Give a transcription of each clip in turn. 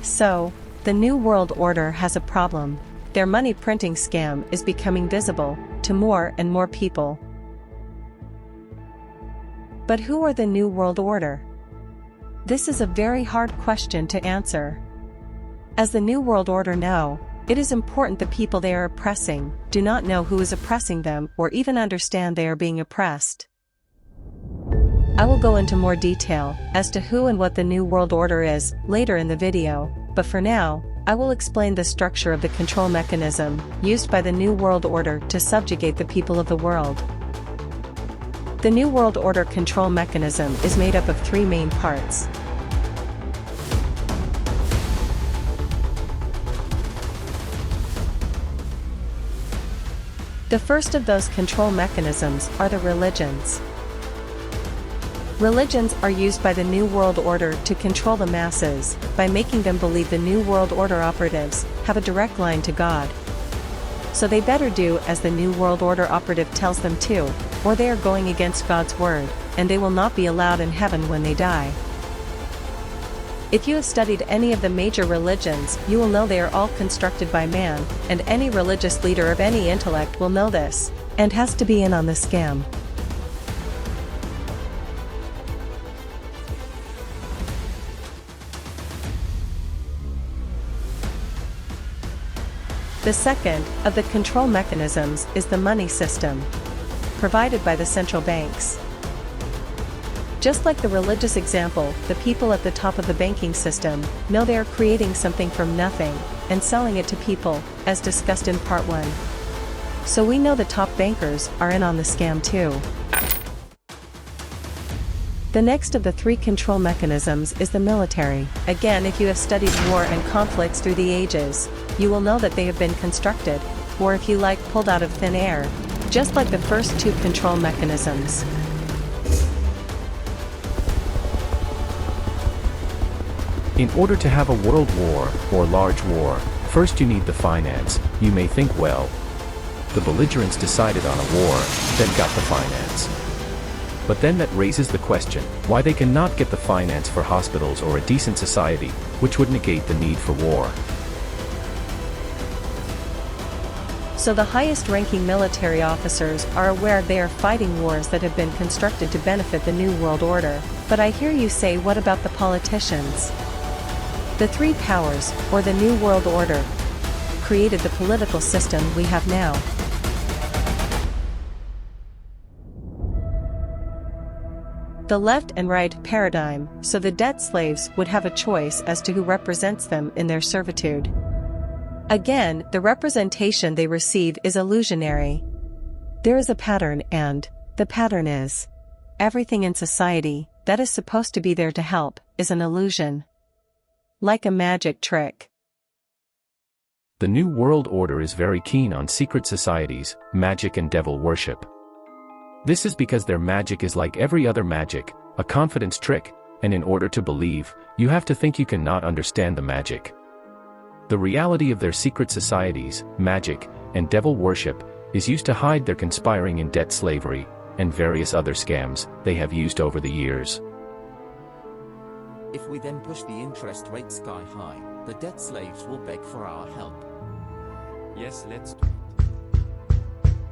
So, the New World Order has a problem. Their money printing scam is becoming visible to more and more people. But who are the New World Order? This is a very hard question to answer. As the New World Order know, it is important the people they are oppressing do not know who is oppressing them or even understand they are being oppressed. I will go into more detail as to who and what the New World Order is later in the video, but for now, I will explain the structure of the control mechanism used by the New World Order to subjugate the people of the world. The New World Order control mechanism is made up of three main parts. The first of those control mechanisms are the religions. Religions are used by the New World Order to control the masses by making them believe the New World Order operatives have a direct line to God. So they better do as the New World Order operative tells them to, or they are going against God's word, and they will not be allowed in heaven when they die. If you have studied any of the major religions, you will know they are all constructed by man, and any religious leader of any intellect will know this, and has to be in on the scam. The second of the control mechanisms is the money system, provided by the central banks. Just like the religious example, the people at the top of the banking system know they are creating something from nothing and selling it to people, as discussed in part 1. So we know the top bankers are in on the scam too. The next of the three control mechanisms is the military. Again, if you have studied war and conflicts through the ages, you will know that they have been constructed, or if you like, pulled out of thin air, just like the first two control mechanisms. In order to have a world war, or large war, first you need the finance. You may think, well, the belligerents decided on a war, then got the finance. But then that raises the question, why they cannot get the finance for hospitals or a decent society, which would negate the need for war. So the highest-ranking military officers are aware they are fighting wars that have been constructed to benefit the New World Order. But I hear you say, what about the politicians? The three powers, or the New World Order, created the political system we have now. The left and right paradigm, so the debt slaves would have a choice as to who represents them in their servitude. Again, the representation they receive is illusionary. There is a pattern, and the pattern is everything in society that is supposed to be there to help is an illusion. Like a magic trick. The New World Order is very keen on secret societies, magic and devil worship. This is because their magic is like every other magic, a confidence trick, and in order to believe, you have to think you cannot understand the magic. The reality of their secret societies, magic, and devil worship is used to hide their conspiring in debt slavery, and various other scams they have used over the years. If we then push the interest rate sky high, the debt slaves will beg for our help. Yes, let's do it.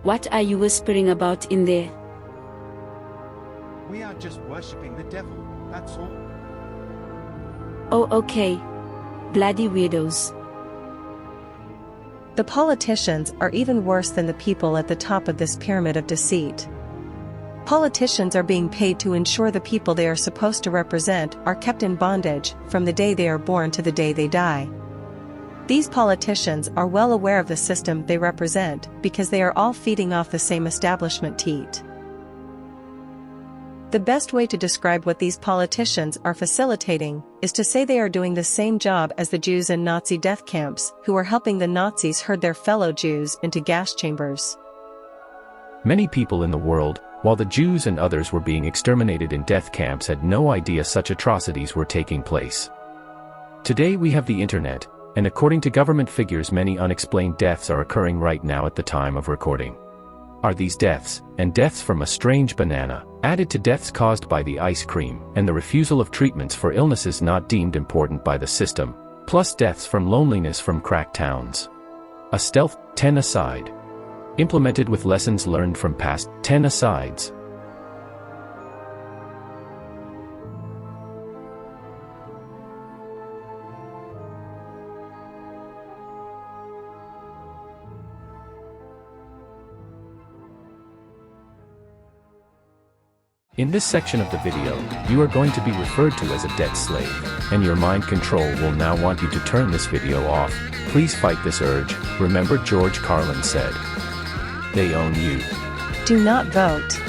What are you whispering about in there? We are just worshipping the devil, that's all. Oh, okay. Bloody weirdos. The politicians are even worse than the people at the top of this pyramid of deceit. Politicians are being paid to ensure the people they are supposed to represent are kept in bondage from the day they are born to the day they die. These politicians are well aware of the system they represent because they are all feeding off the same establishment teat. The best way to describe what these politicians are facilitating is to say they are doing the same job as the Jews in Nazi death camps who are helping the Nazis herd their fellow Jews into gas chambers. Many people in the world, while the Jews and others were being exterminated in death camps, had no idea such atrocities were taking place. Today we have the internet, and according to government figures many unexplained deaths are occurring right now at the time of recording. Are these deaths, and deaths from a strange banana, added to deaths caused by the ice cream, and the refusal of treatments for illnesses not deemed important by the system, plus deaths from loneliness from crack towns. A stealth 10 aside. Implemented with lessons learned from past 10 asides. In this section of the video, you are going to be referred to as a debt slave, and your mind control will now want you to turn this video off. Please fight this urge. Remember George Carlin said, "They own you." Do not vote.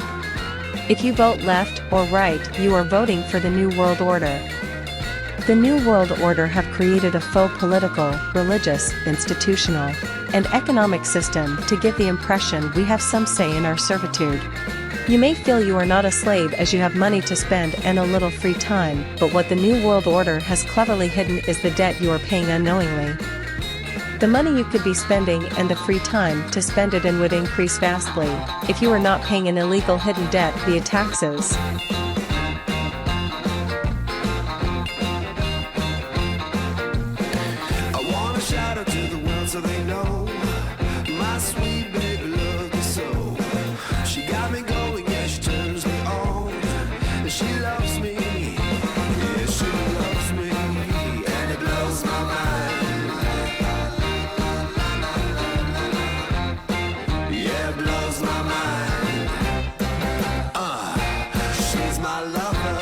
If you vote left or right, you are voting for the New World Order. The New World Order have created a faux political, religious, institutional, and economic system to give the impression we have some say in our servitude. You may feel you are not a slave as you have money to spend and a little free time, but what the New World Order has cleverly hidden is the debt you are paying unknowingly. The money you could be spending and the free time to spend it in would increase vastly, if you were not paying an illegal hidden debt via taxes. I wanna shout out to the world so they know my sweet baby loves me so. She got me going, yeah, she turns me on. And she loves me, yeah, she loves me, and it blows my mind. Yeah, it blows my mind. She's my lover.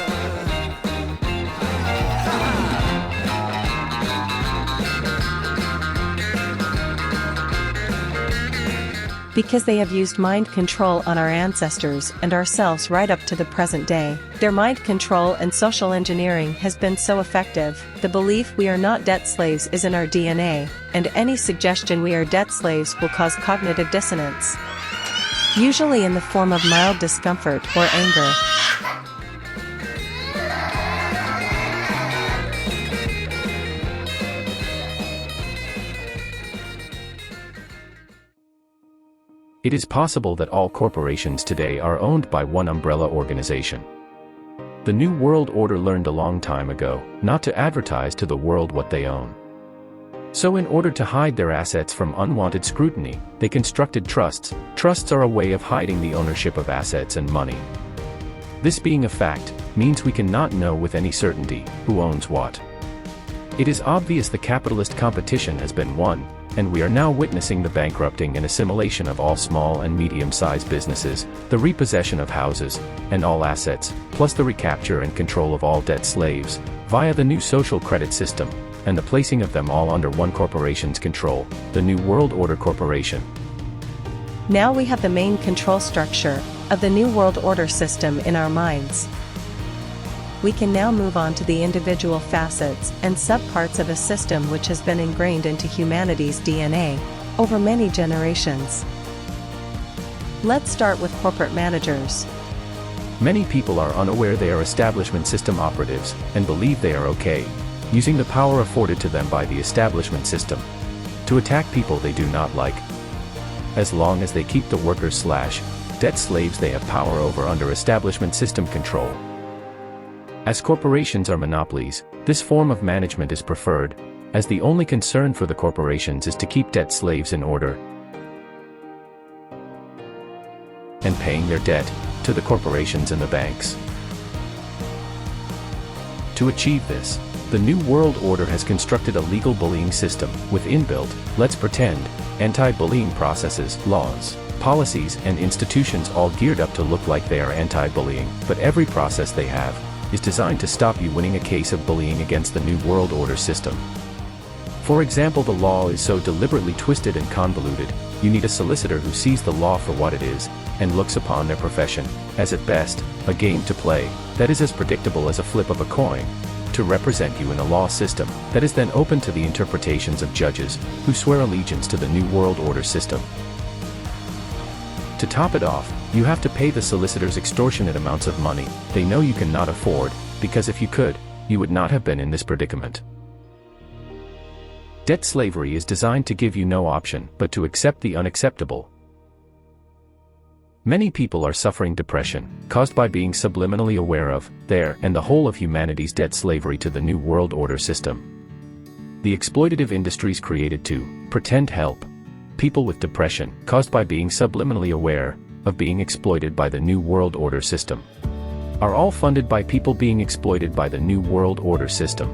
Because they have used mind control on our ancestors and ourselves right up to the present day. Their mind control and social engineering has been so effective, the belief we are not debt slaves is in our DNA, and any suggestion we are debt slaves will cause cognitive dissonance. Usually in the form of mild discomfort or anger. It is possible that all corporations today are owned by one umbrella organization. The New World Order learned a long time ago not to advertise to the world what they own. So in order to hide their assets from unwanted scrutiny, they constructed trusts. Trusts are a way of hiding the ownership of assets and money. This being a fact, means we cannot know with any certainty who owns what. It is obvious the capitalist competition has been won, and we are now witnessing the bankrupting and assimilation of all small and medium-sized businesses, the repossession of houses, and all assets, plus the recapture and control of all debt slaves, via the new social credit system, and the placing of them all under one corporation's control, the New World Order Corporation. Now we have the main control structure of the New World Order system in our minds. We can now move on to the individual facets and subparts of a system which has been ingrained into humanity's DNA over many generations. Let's start with corporate managers. Many people are unaware they are establishment system operatives and believe they are okay, using the power afforded to them by the establishment system to attack people they do not like. As long as they keep the workers/debt slaves they have power over under establishment system control. As corporations are monopolies, this form of management is preferred, as the only concern for the corporations is to keep debt slaves in order and paying their debt to the corporations and the banks. To achieve this, the New World Order has constructed a legal bullying system with inbuilt, let's pretend, anti-bullying processes, laws, policies, and institutions all geared up to look like they are anti-bullying, but every process they have is designed to stop you winning a case of bullying against the New World Order system. For example, the law is so deliberately twisted and convoluted, you need a solicitor who sees the law for what it is, and looks upon their profession as at best a game to play that is as predictable as a flip of a coin, to represent you in a law system that is then open to the interpretations of judges who swear allegiance to the New World Order system. To top it off, you have to pay the solicitors extortionate amounts of money they know you cannot afford, because if you could, you would not have been in this predicament. Debt slavery is designed to give you no option but to accept the unacceptable. Many people are suffering depression, caused by being subliminally aware of their and the whole of humanity's debt slavery to the New World Order system. The exploitative industries created to pretend help people with depression caused by being subliminally aware of being exploited by the New World Order system are all funded by people being exploited by the New World Order system,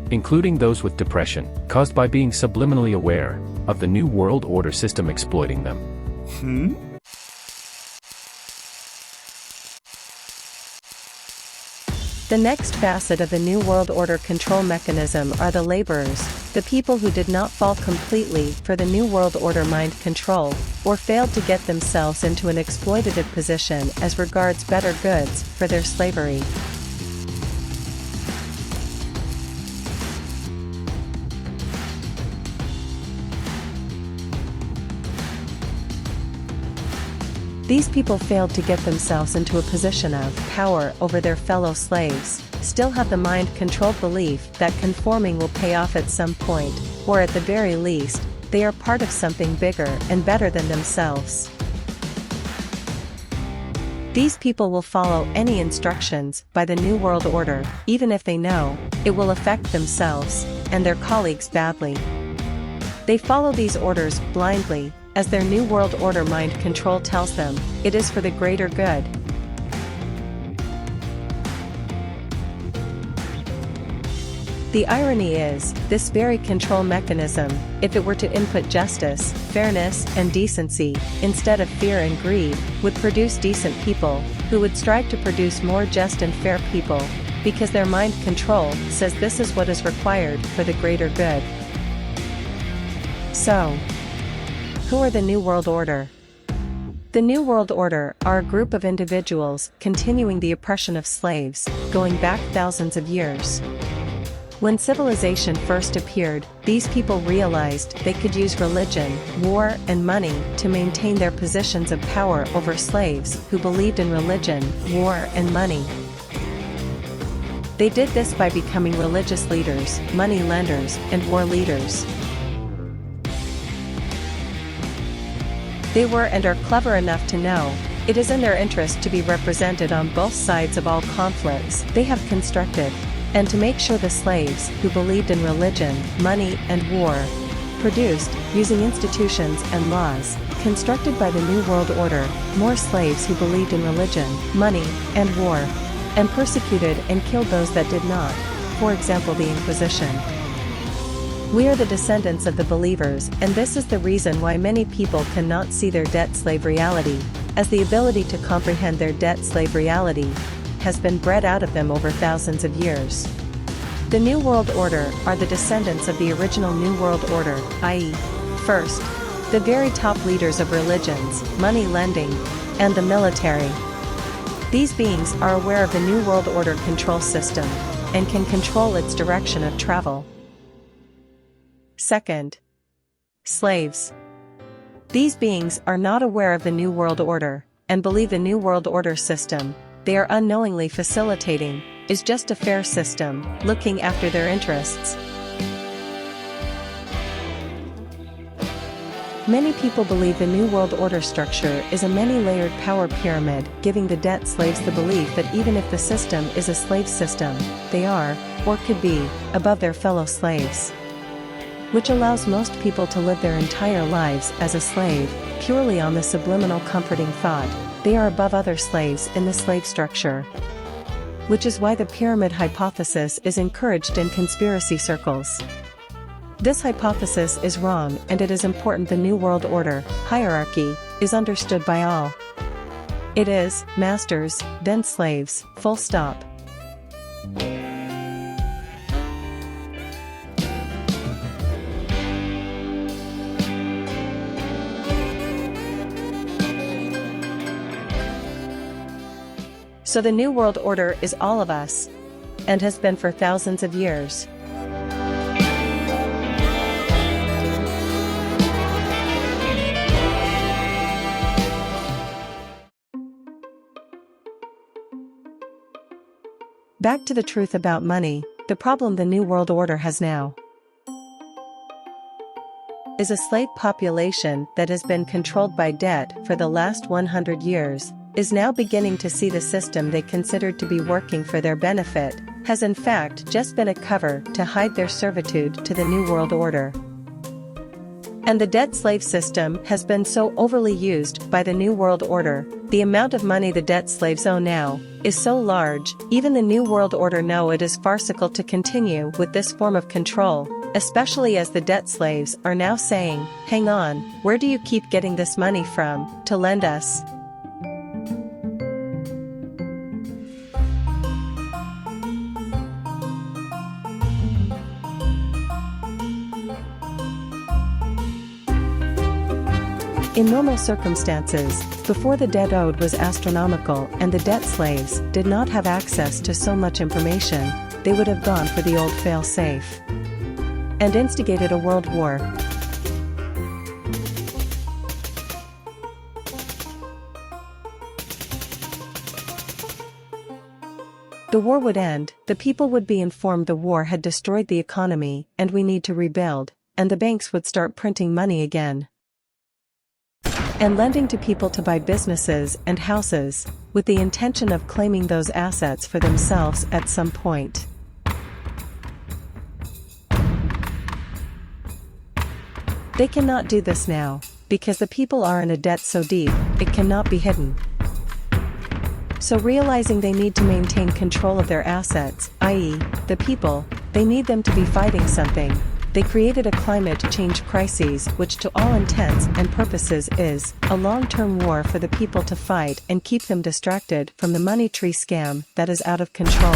including those with depression caused by being subliminally aware of the New World Order system exploiting them. The next facet of the New World Order control mechanism are the laborers, the people who did not fall completely for the New World Order mind control, or failed to get themselves into an exploitative position as regards better goods for their slavery. These people failed to get themselves into a position of power over their fellow slaves, still have the mind-controlled belief that conforming will pay off at some point, or at the very least, they are part of something bigger and better than themselves. These people will follow any instructions by the New World Order, even if they know it will affect themselves and their colleagues badly. They follow these orders blindly, as their New World Order mind control tells them, it is for the greater good. The irony is, this very control mechanism, if it were to input justice, fairness, and decency, instead of fear and greed, would produce decent people, who would strive to produce more just and fair people, because their mind control says this is what is required for the greater good. So, who are the New World Order? The New World Order are a group of individuals continuing the oppression of slaves, going back thousands of years. When civilization first appeared, these people realized they could use religion, war, and money to maintain their positions of power over slaves who believed in religion, war, and money. They did this by becoming religious leaders, money lenders, and war leaders. They were and are clever enough to know it is in their interest to be represented on both sides of all conflicts they have constructed, and to make sure the slaves who believed in religion, money, and war produced, using institutions and laws constructed by the New World Order, more slaves who believed in religion, money, and war, and persecuted and killed those that did not, for example the Inquisition. We are the descendants of the believers, and this is the reason why many people cannot see their debt-slave reality, as the ability to comprehend their debt-slave reality has been bred out of them over thousands of years. The New World Order are the descendants of the original New World Order, i.e., first, the very top leaders of religions, money lending, and the military. These beings are aware of the New World Order control system, and can control its direction of travel. Second, slaves. These beings are not aware of the New World Order, and believe the New World Order system they are unknowingly facilitating is just a fair system, looking after their interests. Many people believe the New World Order structure is a many-layered power pyramid, giving the debt slaves the belief that even if the system is a slave system, they are, or could be, above their fellow slaves. Which allows most people to live their entire lives as a slave, purely on the subliminal comforting thought, they are above other slaves in the slave structure. Which is why the pyramid hypothesis is encouraged in conspiracy circles. This hypothesis is wrong, and it is important the New World Order hierarchy is understood by all. It is masters, then slaves, full stop. So the New World Order is all of us, and has been for thousands of years. Back to the truth about money, the problem the New World Order has now is a slave population that has been controlled by debt for the last 100 years, is now beginning to see the system they considered to be working for their benefit has in fact just been a cover to hide their servitude to the New World Order. And the debt slave system has been so overly used by the New World Order. The amount of money the debt slaves owe now is so large, even the New World Order know it is farcical to continue with this form of control, especially as the debt slaves are now saying, "Hang on, where do you keep getting this money from, to lend us?" In normal circumstances, before the debt owed was astronomical and the debt slaves did not have access to so much information, they would have gone for the old fail-safe and instigated a world war. The war would end, the people would be informed the war had destroyed the economy and we need to rebuild, and the banks would start printing money again and lending to people to buy businesses and houses, with the intention of claiming those assets for themselves at some point. They cannot do this now, because the people are in a debt so deep, it cannot be hidden. So realizing they need to maintain control of their assets, i.e., the people, they need them to be fighting something. They created a climate change crisis which to all intents and purposes is a long-term war for the people to fight and keep them distracted from the money tree scam that is out of control.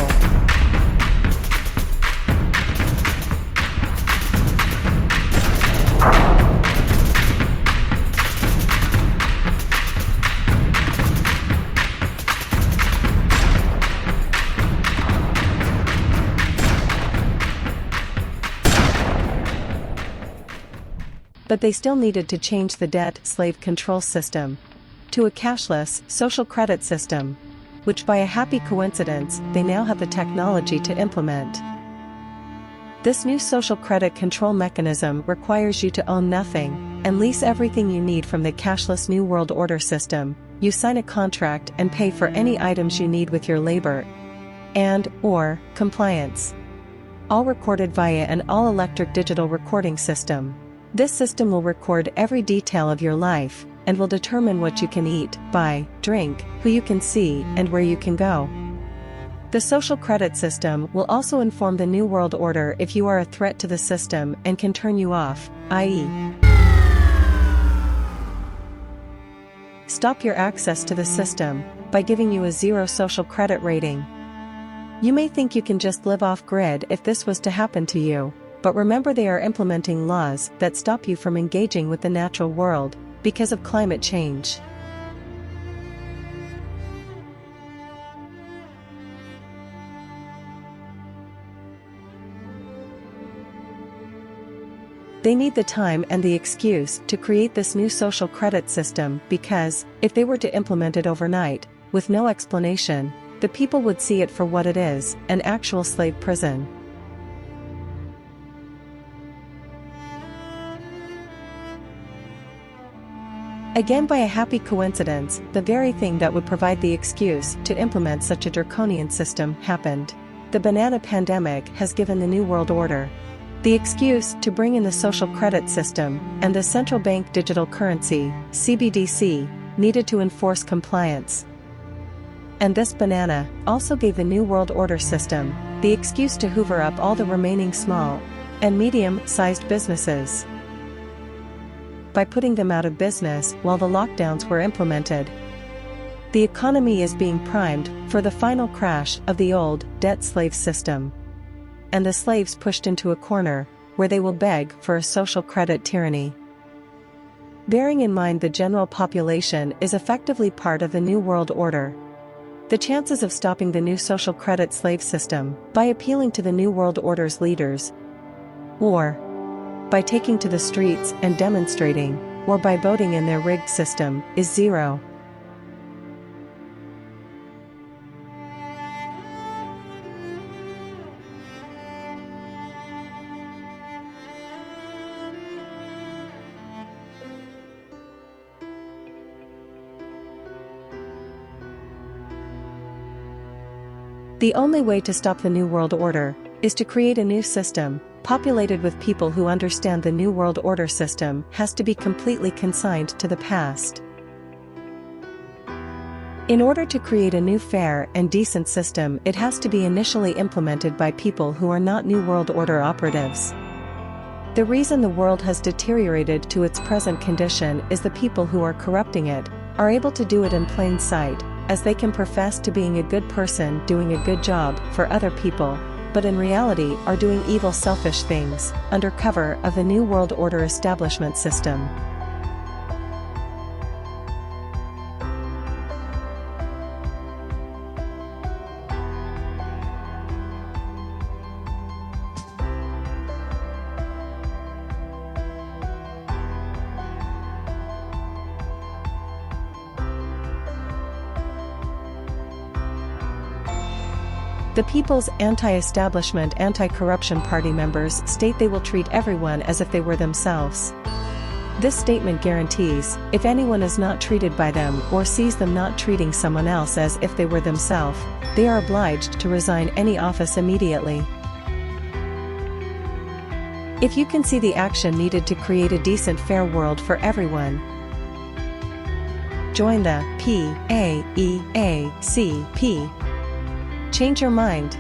But they still needed to change the debt slave control system to a cashless social credit system, which by a happy coincidence they now have the technology to implement. This new social credit control mechanism requires you to own nothing and lease everything you need from the cashless New World Order system. You sign a contract and pay for any items you need with your labor and/or compliance. All recorded via an all-electric digital recording system. This system will record every detail of your life, and will determine what you can eat, buy, drink, who you can see, and where you can go. The social credit system will also inform the New World Order if you are a threat to the system and can turn you off, i.e., stop your access to the system, by giving you a 0 social credit rating. You may think you can just live off-grid if this was to happen to you. But remember they are implementing laws that stop you from engaging with the natural world, because of climate change. They need the time and the excuse to create this new social credit system because, if they were to implement it overnight, with no explanation, the people would see it for what it is, an actual slave prison. Again by a happy coincidence, the very thing that would provide the excuse to implement such a draconian system happened. The banana pandemic has given the New World Order the excuse to bring in the social credit system, and the central bank digital currency, CBDC, needed to enforce compliance. And this banana also gave the New World Order system the excuse to hoover up all the remaining small and medium-sized businesses, by putting them out of business while the lockdowns were implemented. The economy is being primed for the final crash of the old debt slave system, and the slaves pushed into a corner where they will beg for a social credit tyranny. Bearing in mind the general population is effectively part of the New World Order, the chances of stopping the new social credit slave system by appealing to the New World Order's leaders, or by taking to the streets and demonstrating, or by voting in their rigged system, is 0. The only way to stop the New World Order is to create a new system, populated with people who understand the New World Order system has to be completely consigned to the past. In order to create a new fair and decent system, it has to be initially implemented by people who are not New World Order operatives. The reason the world has deteriorated to its present condition is the people who are corrupting it are able to do it in plain sight, as they can profess to being a good person doing a good job for other people, but in reality are doing evil selfish things, under cover of the New World Order establishment system. The People's Anti-Establishment Anti-Corruption Party members state they will treat everyone as if they were themselves. This statement guarantees, if anyone is not treated by them or sees them not treating someone else as if they were themselves, they are obliged to resign any office immediately. If you can see the action needed to create a decent fair world for everyone, join the PAEACP. Change your mind.